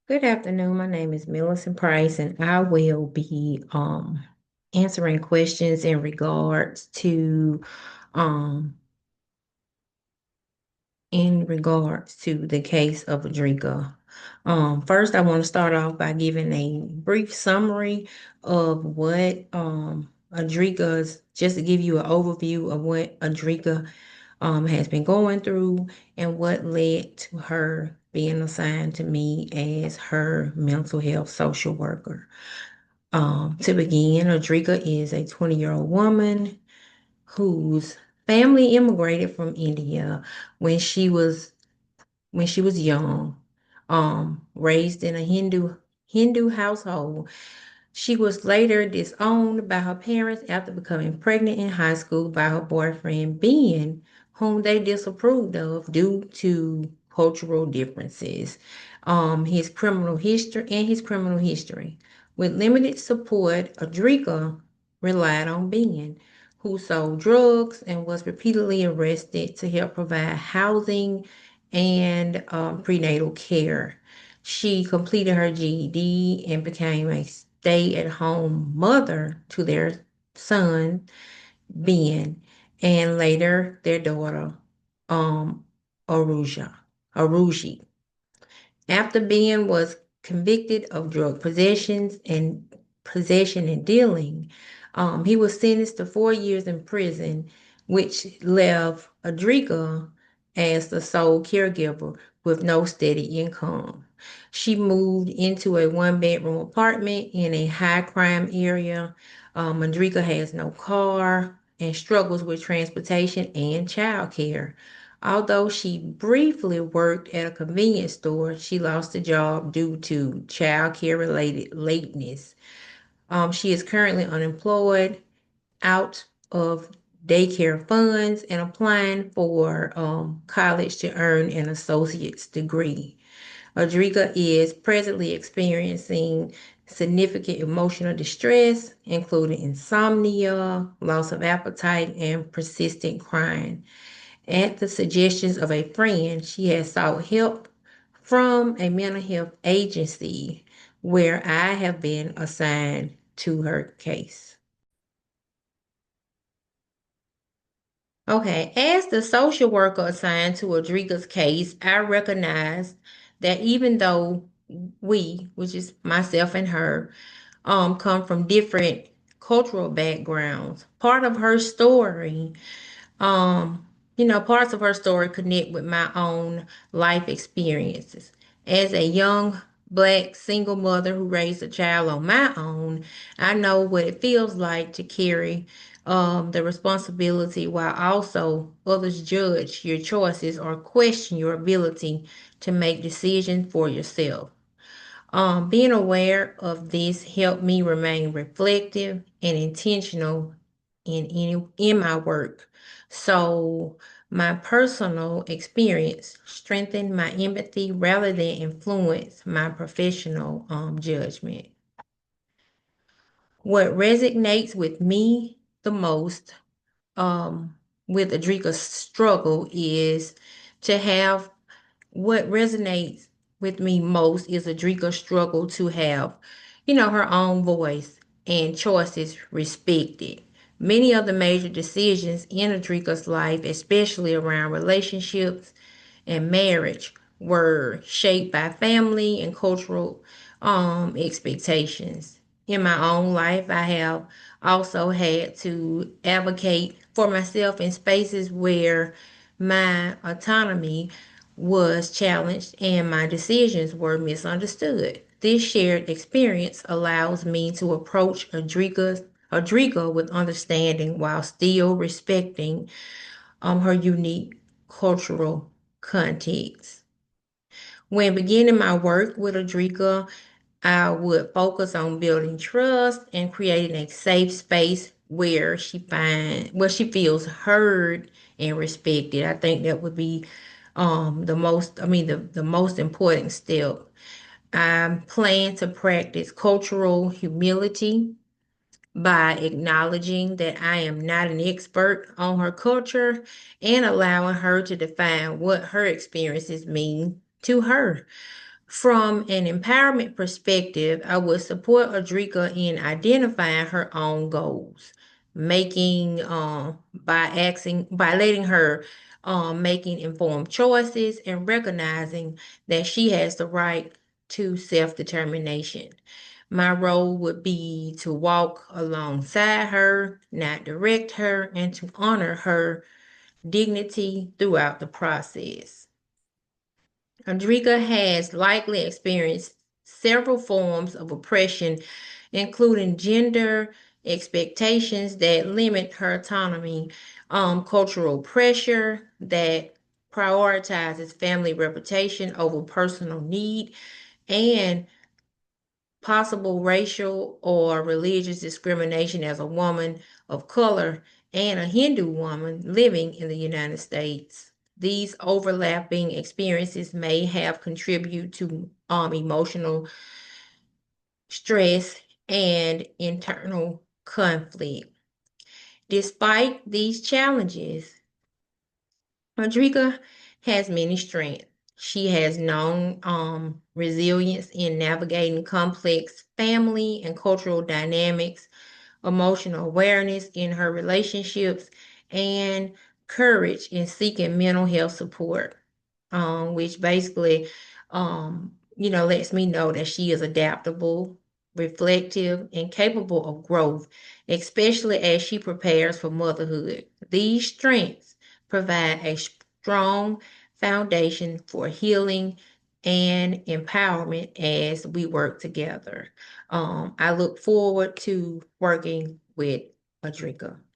Good afternoon. My name is Millicent Price, and I will be answering questions um in regards to the case of Aadrika. First, I want to start off by giving a brief summary of what Aadrika's, just to give you an overview of what Aadrika has been going through and what led to her being assigned to me as her mental health social worker. To begin, Aadrika is a 20-year-old woman whose family immigrated from India when she was young, raised in a Hindu household. She was later disowned by her parents after becoming pregnant in high school by her boyfriend Ben, whom they disapproved of due to cultural differences. His criminal history. With limited support, Adrika relied on Ben, who sold drugs and was repeatedly arrested to help provide housing and prenatal care. She completed her GED and became a stay-at-home mother to their son, Ben, and later their daughter, um, Aruja, Aruji. After Ben was convicted of drug possession and dealing, he was sentenced to 4 years in prison, which left Adrika as the sole caregiver with no steady income. She moved into a one-bedroom apartment in a high crime area. Adrika has no car and struggles with transportation and childcare. Although she briefly worked at a convenience store, she lost the job due to child care related lateness. She is currently unemployed, out of daycare funds, and applying for college to earn an associate's degree. Audrika is presently experiencing significant emotional distress, including insomnia, loss of appetite, and persistent crying. At the suggestions of a friend, she has sought help from a mental health agency where I have been assigned to her case. Okay, as the social worker assigned to Adrika's case, I recognize that even though we, which is myself and her, come from different cultural backgrounds, Um, parts of her story connect with my own life experiences. As a young Black single mother who raised a child on my own, I know what it feels like to carry the responsibility while also others judge your choices or question your ability to make decisions for yourself. Being aware of this helped me remain reflective and intentional in my work. So my personal experience strengthened my empathy rather than influence my professional judgment. What resonates with me the most with Adrika's struggle is to have what resonates with me most is Adrika's struggle to have, her own voice and choices respected. Many of the major decisions in Adrika's life, especially around relationships and marriage, were shaped by family and cultural expectations. In my own life, I have also had to advocate for myself in spaces where my autonomy was challenged and my decisions were misunderstood. This shared experience allows me to approach Adrika with understanding while still respecting her unique cultural context. When beginning my work with Adrika, I would focus on building trust and creating a safe space where she feels heard and respected. I think that would be the most important step. I plan to practice cultural humility by acknowledging that I am not an expert on her culture and allowing her to define what her experiences mean to her. From an empowerment perspective, I would support Aadrika in identifying her own goals, making by letting her making informed choices and recognizing that she has the right to self-determination. My role would be to walk alongside her, not direct her, and to honor her dignity throughout the process. Aadrika has likely experienced several forms of oppression, including gender expectations that limit her autonomy, cultural pressure that prioritizes family reputation over personal need, and possible racial or religious discrimination as a woman of color and a Hindu woman living in the United States. These overlapping experiences may have contributed to emotional stress and internal conflict. Despite these challenges, Audrika has many strengths. She has known resilience in navigating complex family and cultural dynamics, emotional awareness in her relationships, and courage in seeking mental health support, which basically, lets me know that she is adaptable, reflective, and capable of growth, especially as she prepares for motherhood. These strengths provide a strong foundation for healing and empowerment as we work together. I look forward to working with Aadrika.